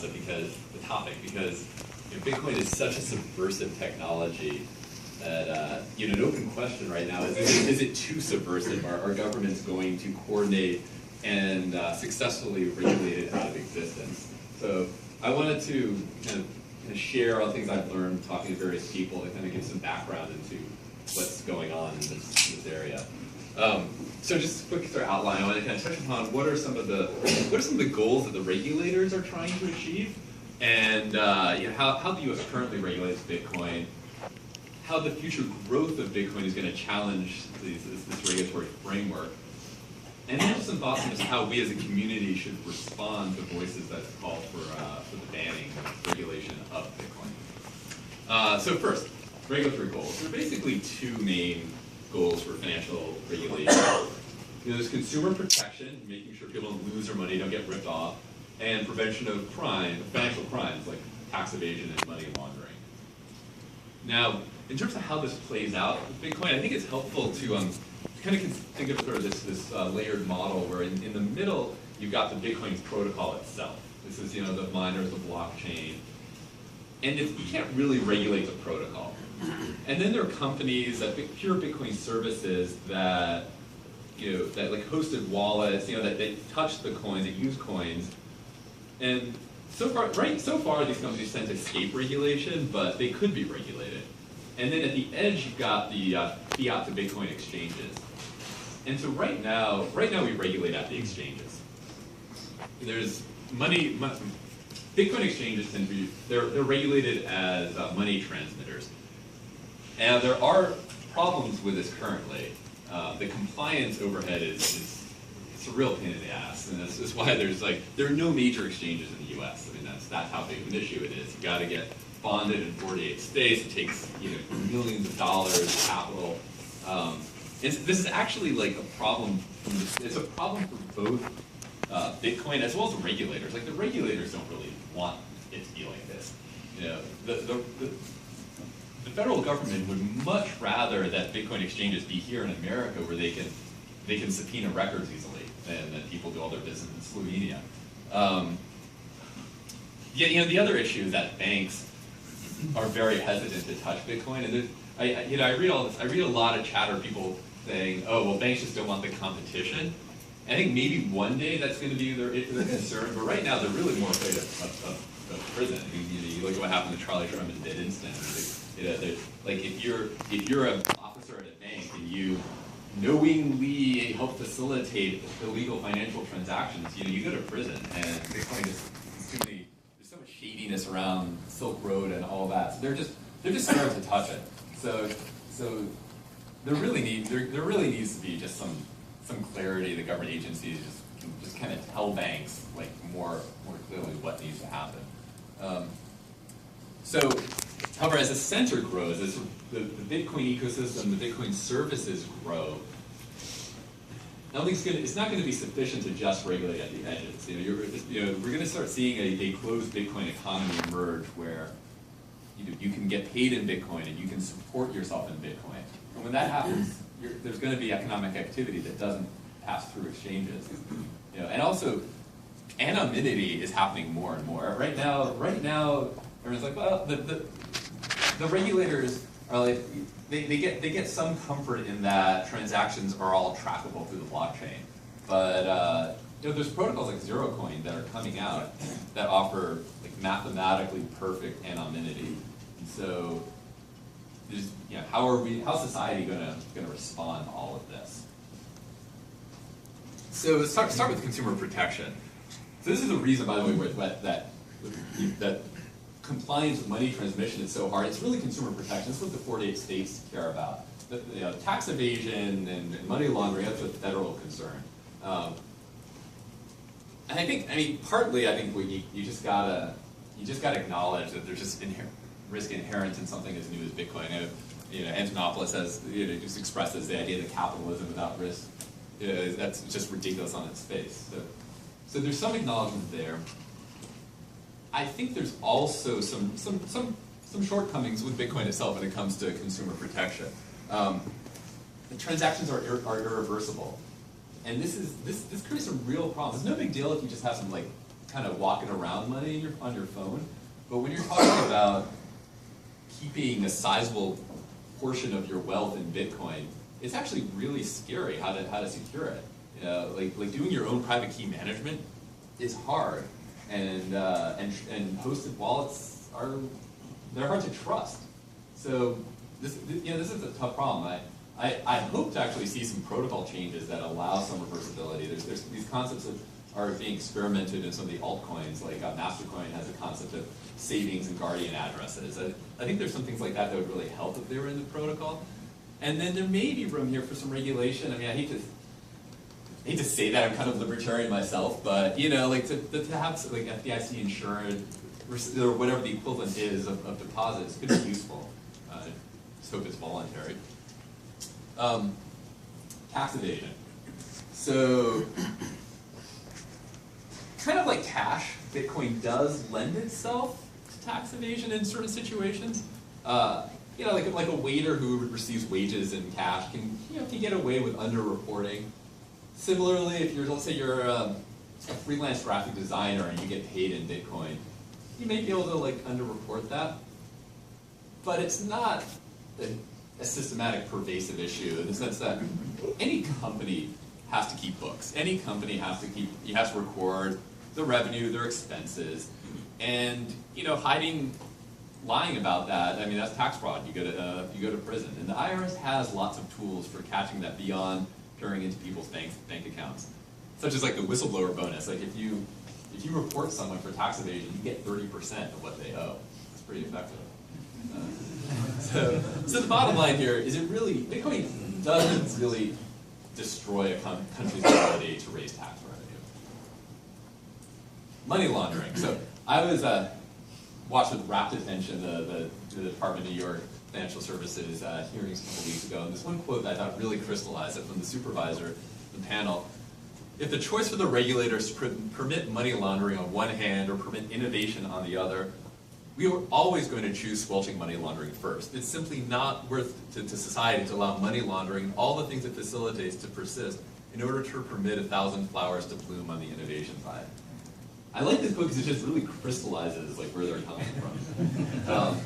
concept because Bitcoin is such a subversive technology that an open question right now is it too subversive? Are governments going to coordinate and successfully regulate it out of existence? So I wanted to kind of share all the things I've learned talking to various people to kind of give some background into what's going on in this area. So just a quick sort of outline. I want to kind of touch upon what are some of the goals that the regulators are trying to achieve, and how the U.S. currently regulates Bitcoin, how the future growth of Bitcoin is going to challenge this regulatory framework, and then just some thoughts on just how we as a community should respond to voices that call for the banning and regulation of Bitcoin. So first, regulatory goals. There are basically two main goals for financial regulation. There's consumer protection, making sure people don't lose their money, don't get ripped off, and prevention of financial crimes like tax evasion and money laundering. Now, in terms of how this plays out with Bitcoin, I think it's helpful to kind of think of sort of this layered model where in the middle you've got the Bitcoin protocol itself. This is the miners, the blockchain, and you can't really regulate the protocol. And then there are companies that pure Bitcoin services that that like hosted wallets, that they touch the coins, that use coins, and so far these companies tend to escape regulation, but they could be regulated. And then at the edge you've got the fiat to Bitcoin exchanges. And so right now we regulate at the exchanges. There's Bitcoin exchanges tend to be they're regulated as money transmitters. And there are problems with this currently. The compliance overhead it's a real pain in the ass, and that's why there are no major exchanges in the U.S. I mean that's how big of an issue it is. You got to get bonded in 48 states. It takes millions of dollars of capital. This is actually like a problem. It's a problem for both Bitcoin as well as the regulators. Like the regulators don't really want it to be like this. The federal government would much rather that Bitcoin exchanges be here in America, where they can subpoena records easily than people do all their business in Slovenia. The other issue is that banks are very hesitant to touch Bitcoin, and I read all this. I read a lot of chatter, people saying, "Oh, well, banks just don't want the competition." I think maybe one day that's going to be their concern, but right now they're really more afraid of prison. You look at what happened to Charlie Sherman did instant. Like if you're an officer at a bank and you knowingly help facilitate illegal financial transactions, you go to prison. And Bitcoin is there's so much shadiness around Silk Road and all that. So they're just scared to touch it. So there really needs to be just some clarity. The government agencies just kind of tell banks like more clearly what needs to happen. However, as the center grows, as the Bitcoin ecosystem, the Bitcoin services grow, I don't think it's not going to be sufficient to just regulate at the edges. We're going to start seeing a closed Bitcoin economy emerge where you can get paid in Bitcoin and you can support yourself in Bitcoin. And when that happens, there's going to be economic activity that doesn't pass through exchanges. And also, anonymity is happening more and more. Right now, everyone's like, well, the regulators are like, they get some comfort in that transactions are all trackable through the blockchain. But there's protocols like ZeroCoin that are coming out that offer like mathematically perfect anonymity. And so how's society gonna respond to all of this? So let's start with consumer protection. So this is the reason, by the way, that compliance with money transmission is so hard. It's really consumer protection. That's what the 48 states care about. Tax evasion and money laundering, that's a federal concern. And partly, you just gotta acknowledge that there's just risk inherent in something as new as Bitcoin. Antonopoulos has just expresses the idea that capitalism without risk, that's just ridiculous on its face. So there's some acknowledgement there. I think there's also some shortcomings with Bitcoin itself when it comes to consumer protection. The transactions are irreversible, and this creates some real problems. It's no big deal if you just have some kind of walking around money on your phone. But when you're talking about keeping a sizable portion of your wealth in Bitcoin, it's actually really scary how to secure it. You know, like doing your own private key management is hard, and hosted wallets they're hard to trust. So this is a tough problem. I hope to actually see some protocol changes that allow some reversibility. There's these concepts that are being experimented in some of the altcoins, like Mastercoin has a concept of savings and guardian addresses. I think there's some things like that would really help if they were in the protocol. And then there may be room here for some regulation. I mean, I hate to say that, I'm kind of libertarian myself, but you know, like to have like FDIC insured or whatever the equivalent is of deposits could be useful. Just hope it's voluntary. Tax evasion. So, kind of like cash, Bitcoin does lend itself to tax evasion in certain situations. You know, like a waiter who receives wages in cash can get away with underreporting. Similarly, if let's say you're a freelance graphic designer and you get paid in Bitcoin, you may be able to like underreport that, but it's not a systematic, pervasive issue in the sense that any company has to keep books. Any company has to record the revenue, their expenses, and you know, lying about that, I mean, that's tax fraud. You go to prison, and the IRS has lots of tools for catching that beyond peering into people's bank accounts, such as like the whistleblower bonus. Like if you report someone for tax evasion, you get 30% of what they owe. It's pretty effective. So the bottom line here is Bitcoin doesn't really destroy a country's ability to raise tax revenue. Money laundering. So I was watched with rapt attention the Department of New York Financial Services hearings a couple weeks ago, and this one quote that I thought really crystallized it from the supervisor, the panel. If the choice for the regulators to permit money laundering on one hand or permit innovation on the other, we are always going to choose squelching money laundering first. It's simply not worth to society to allow money laundering, all the things it facilitates, to persist in order to permit 1,000 flowers to bloom on the innovation side. I like this quote because it just really crystallizes like where they're coming from.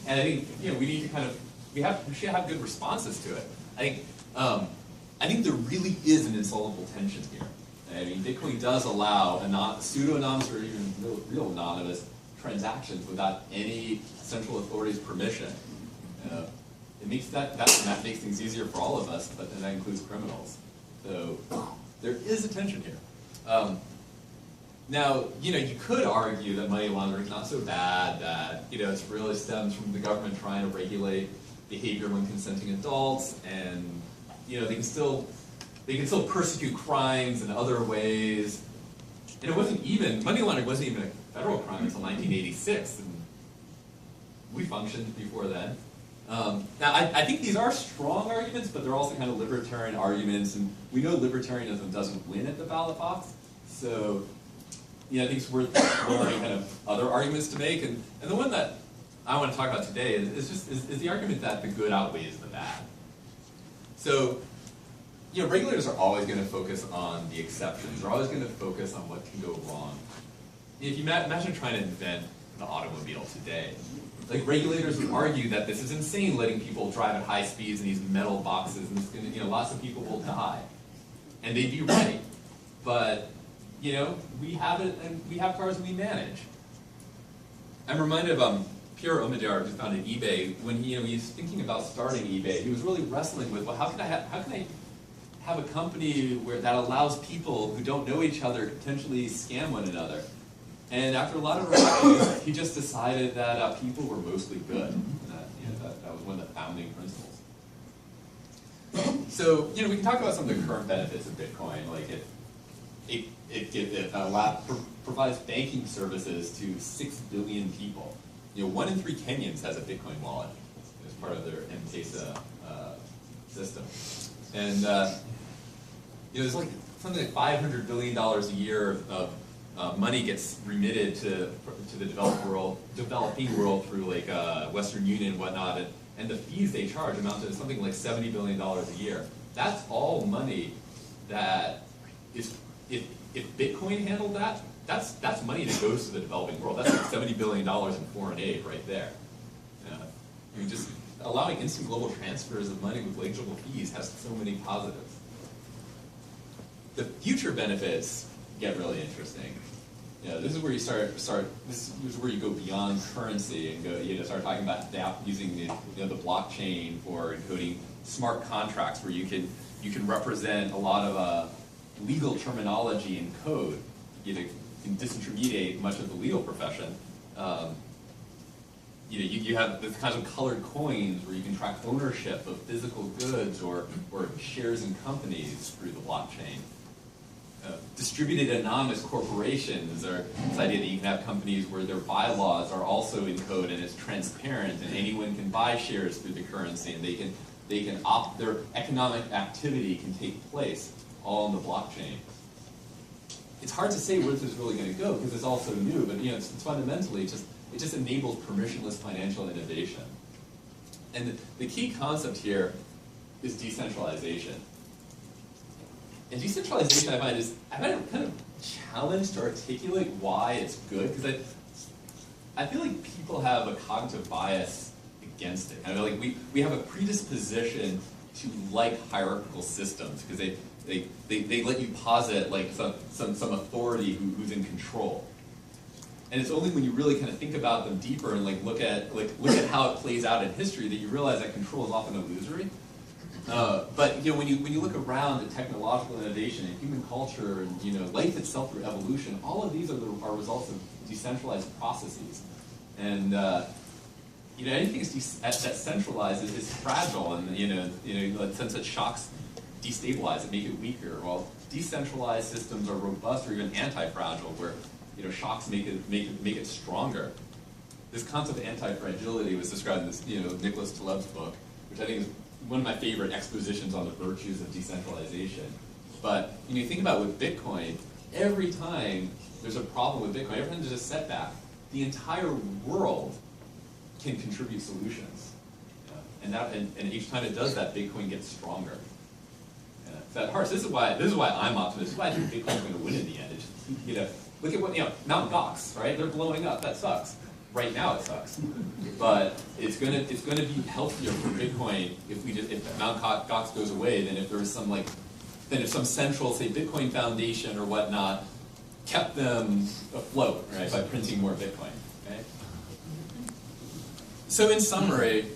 And I think we need to we should have good responses to it. I think there really is an insoluble tension here. I mean, Bitcoin does allow pseudo-anonymous or even real anonymous transactions without any central authority's permission. It makes that makes things easier for all of us, but then that includes criminals. So there is a tension here. Now, you could argue that money laundering is not so bad, that it really stems from the government trying to regulate behavior among consenting adults, and they can still persecute crimes in other ways. And money laundering wasn't even a federal crime until 1986, and we functioned before then. Now, I think these are strong arguments, but they're also kind of libertarian arguments, and we know libertarianism doesn't win at the ballot box, so I think it's worth exploring kind of other arguments to make. And the one that I want to talk about today is the argument that the good outweighs the bad. So, regulators are always going to focus on the exceptions. They're always going to focus on what can go wrong. If you imagine trying to invent an automobile today, like regulators would argue that this is insane, letting people drive at high speeds in these metal boxes, and it's gonna, lots of people will die, and they'd be right. But we have it, and we have cars we manage. I'm reminded of Pierre Omidyar, who founded eBay. When he was thinking about starting eBay, he was really wrestling with, well, how can I have a company that allows people who don't know each other to potentially scam one another? And after a lot of reflection, he just decided that people were mostly good. That was one of the founding principles. So, we can talk about some of the current benefits of Bitcoin, like it provides banking services to 6 billion people. 1 in 3 Kenyans has a Bitcoin wallet as part of their M-Pesa system. And there's like something like $500 billion a year of money gets remitted to the developing world through like Western Union and whatnot, and the fees they charge amount to something like $70 billion a year. That's all money that is, if Bitcoin handled that, that's money that goes to the developing world. That's like $70 billion in foreign aid right there. I mean, just allowing instant global transfers of money with negligible fees has so many positives. The future benefits get really interesting. This is where you start. This is where you go beyond currency and go. Start talking about using the blockchain for encoding smart contracts, where you can represent a lot of legal terminology in code. You can disintermediate much of the legal profession. You have the kinds of colored coins where you can track ownership of physical goods or shares in companies through the blockchain. Distributed anonymous corporations are this idea that you can have companies where their bylaws are also in code and it's transparent, and anyone can buy shares through the currency, and they can opt, their economic activity can take place all on the blockchain. It's hard to say where this is really going to go because it's all so new, but it's fundamentally it just enables permissionless financial innovation. And the key concept here is decentralization. And decentralization, I find it kind of challenged to articulate why it's good, because I feel like people have a cognitive bias against it. I feel like we have a predisposition to like hierarchical systems because they let you posit like some authority who's in control. And it's only when you really kind of think about them deeper and look at how it plays out in history that you realize that control is often illusory. But when you look around at technological innovation and human culture and life itself through evolution, all of these are results of decentralized processes. And anything that centralizes is fragile, and in the sense that shocks destabilize it, make it weaker. While decentralized systems are robust or even anti-fragile, where shocks make it stronger. This concept of anti-fragility was described in this Nicholas Taleb's book, which I think is one of my favorite expositions on the virtues of decentralization. But when you think about with Bitcoin, every time there's a problem with Bitcoin, every time there's a setback, the entire world can contribute solutions. And each time it does that, Bitcoin gets stronger. So at heart, this is why I'm optimistic. This is why I think Bitcoin's going to win in the end. It's just, look at what Mt. Gox, right? They're blowing up. That sucks. Right now it sucks, but it's gonna be healthier for Bitcoin if Mt. Gox goes away than if there was some central, say, Bitcoin Foundation or whatnot kept them afloat, right, by printing more Bitcoin. Okay? So in summary,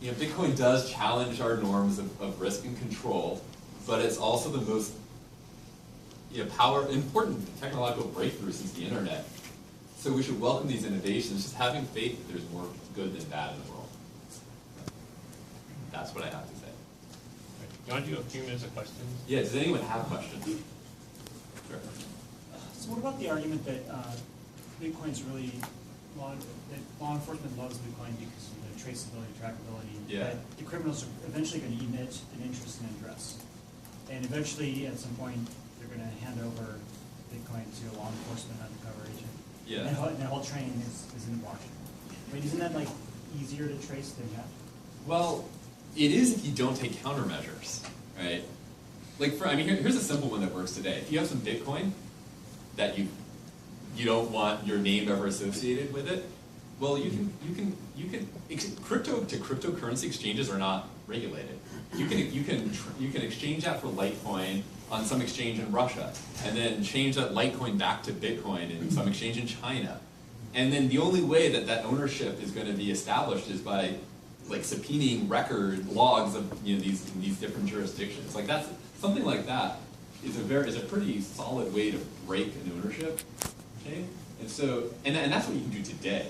Bitcoin does challenge our norms of risk and control, but it's also the most important technological breakthrough since the internet. So we should welcome these innovations, just having faith that there's more good than bad in the world. That's what I have to say. You want to do a few minutes of questions? Yeah, does anyone have questions? Sure. So what about the argument that Bitcoin's really, that law enforcement loves Bitcoin because of the traceability, trackability, yeah. that the criminals are eventually going to emit an interest and address. And eventually, at some point, they're going to hand over Bitcoin to a law enforcement undercover agent. Yeah. And the whole train is in the blockchain. But isn't that easier to trace than that? Well, it is if you don't take countermeasures, right? Here's a simple one that works today. If you have some Bitcoin that you don't want your name ever associated with it, well, you can crypto to cryptocurrency exchanges are not regulated. You can exchange that for Litecoin on some exchange in Russia, and then change that Litecoin back to Bitcoin in some exchange in China. And then the only way that ownership is going to be established is by subpoenaing record logs of these different jurisdictions. That's something like that is a pretty solid way to break an ownership chain. And so and that's what you can do today.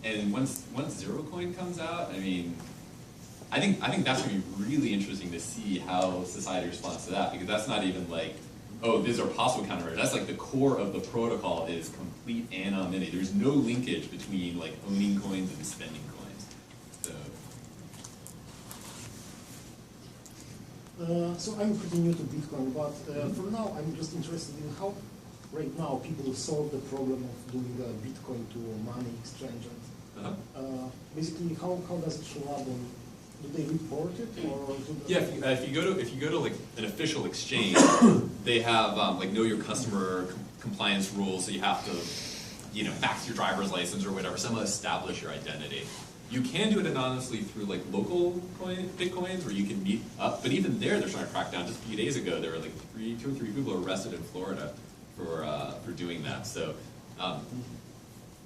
And once Zero Coin comes out, I think that's going to be really interesting to see how society responds to that, because that's not even these are possible countermeasures. That's the core of the protocol is complete anonymity. There's no linkage between owning coins and spending coins. So I'm pretty new to Bitcoin, but for now I'm just interested in how right now people solve the problem of doing a Bitcoin to money exchange. Uh-huh. Basically, how does it show up on do they report it or? Yeah, if you go to like an official exchange, they have like know your customer compliance rules. So you have to, fax your driver's license or whatever. Someone establish your identity. You can do it anonymously through like local bitcoins where you can meet up. But even there, they're trying to crack down. Just a few days ago, there were like 2 or 3 people arrested in Florida for doing that. So.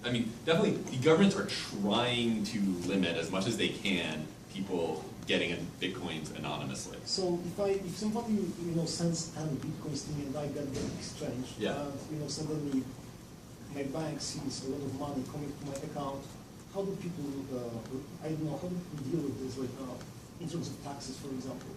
I mean, definitely, the governments are trying to limit as much as they can people getting in bitcoins anonymously. So if somebody sends 10 bitcoins to me and I get the exchange, Yeah. and suddenly my bank sees a lot of money coming to my account, how do people I don't know, how do people deal with this right now in terms of taxes, for example?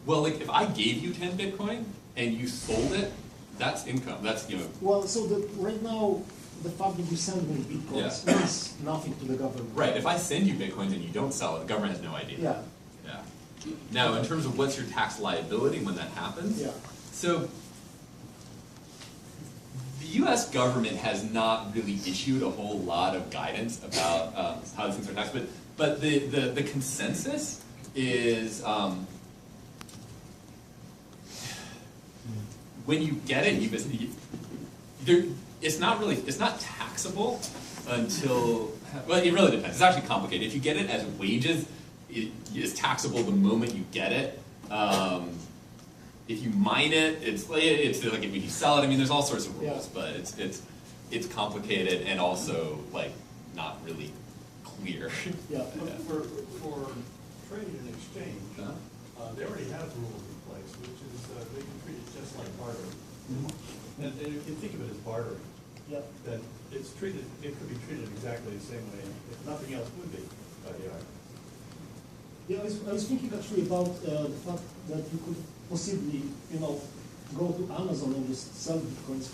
Well, like if I gave you 10 Bitcoin and you sold it, that's income. That's Well, so right now, the fact that you send me bitcoins means nothing to the government. right. If I send you Bitcoins and you don't sell it, the government has no idea. Yeah. Yeah. Now, in terms of what's your tax liability when that happens, Yeah. so the U.S. government has not really issued a whole lot of guidance about how these things are taxed, but the consensus is when you get it, it's not taxable until, well, it really depends. It's actually complicated. If you get it as wages, it is taxable the moment you get it. If you mine it, it's like when you sell it. I mean, there's all sorts of rules, but it's complicated and also like not really clear. Yeah. For trade and exchange, they already have rules in place, which is they can treat it just like bartering. And if you think of it as bartering, then it could be treated exactly the same way, if nothing else would be by the IRS. Yeah, I was thinking actually about the fact that you could possibly, go to Amazon and just sell bitcoins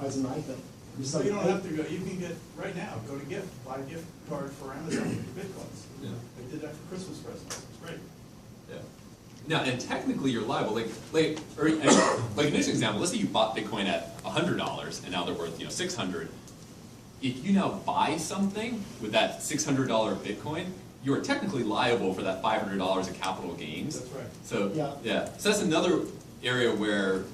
as an item. So you don't have to go, you can get, right now, go to gift, buy a gift card for Amazon with your bitcoins. Yeah. They did that for Christmas presents, it's great. Yeah. Now, and technically you're liable. Like an interesting example. Let's say you bought Bitcoin at $100 and now they're worth $600. If you now buy something with that $600 Bitcoin, you are technically liable for that $500 of capital gains. That's right. So Yeah. So that's another area where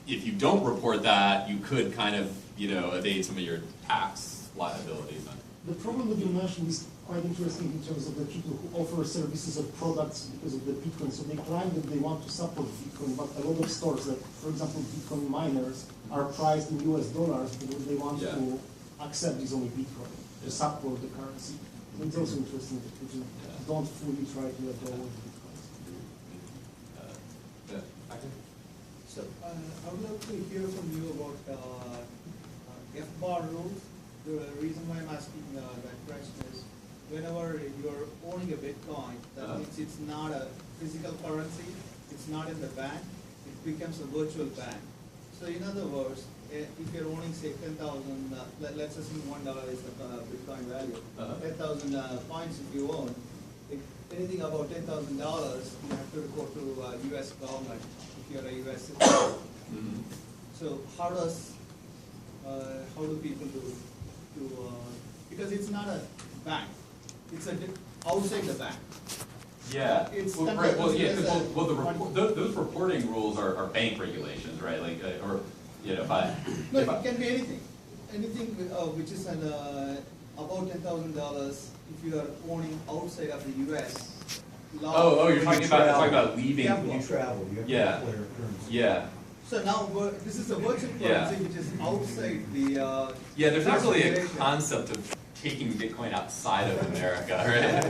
if you don't report that, you could kind of evade some of your tax liabilities. The problem that you mentioned is quite interesting in terms of the people who offer services or products because of the Bitcoin. So they claim that they want to support Bitcoin, but a lot of stores that, for example, Bitcoin miners are priced in US dollars because they want to accept this only Bitcoin to support the currency. So it's also interesting that people don't fully try to let go of Bitcoins. So I would love to hear from you about F-bar rules. The reason why I'm asking that question is whenever you're owning a Bitcoin, that means it's not a physical currency, it's not in the bank, it becomes a virtual bank. So in other words, if you're owning say 10,000, let's assume $1 is the Bitcoin value, 10,000 points if you own, if anything about $10,000, you have to report to U.S. government if you're a U.S. citizen. Mm-hmm. So how do people do because it's not a bank, it's outside the bank. Yeah. It's Well, right. Well, yeah. Those reporting rules are bank regulations, right? Like, or if I. No, it can be anything. Anything which is about $10,000 if you are owning outside of the U.S. You're talking about leaving. Yeah. When you travel, you have to Yeah. declare currency. Yeah. So now this is a virtual currency which is outside the. Yeah, there's not really a regulation. concept of taking Bitcoin outside of America, right?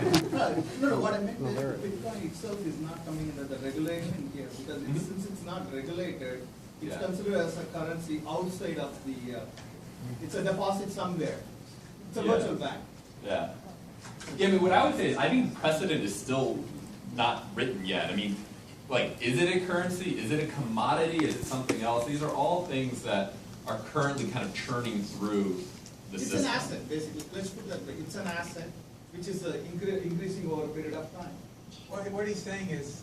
No, what I meant is Bitcoin itself is not coming under the regulation here because since it's not regulated, it's considered as a currency outside of the. It's a deposit somewhere. It's a virtual bank. Yeah. Yeah, I mean, what I would say is I think precedent is still not written yet. I mean, like, is it a currency? Is it a commodity? Is it something else? These are all things that are currently kind of churning through the system. It's an asset, basically. Let's put that way. It's an asset which is increasing over a period of time. What he's saying is,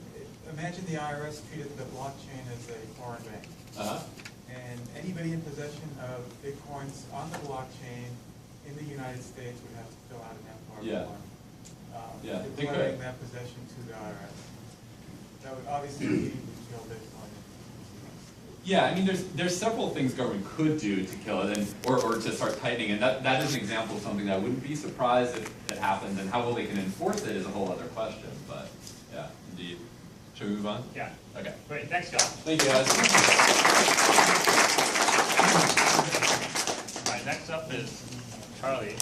imagine the IRS treated the blockchain as a foreign bank. And anybody in possession of Bitcoins on the blockchain in the United States would have to fill out an F-bar form. Yeah, they declaring could. that possession to the IRS. That would obviously lead to kill Bitcoin. Yeah, I mean, there's several things government could do to kill it, and or to start tightening, and that is an example of something that I wouldn't be surprised if it happens, and how well they can enforce it is a whole other question, but, yeah, indeed. Should we move on? Yeah. Okay. Great, thanks, Scott. Thank you, guys. All right, next up is Charlie.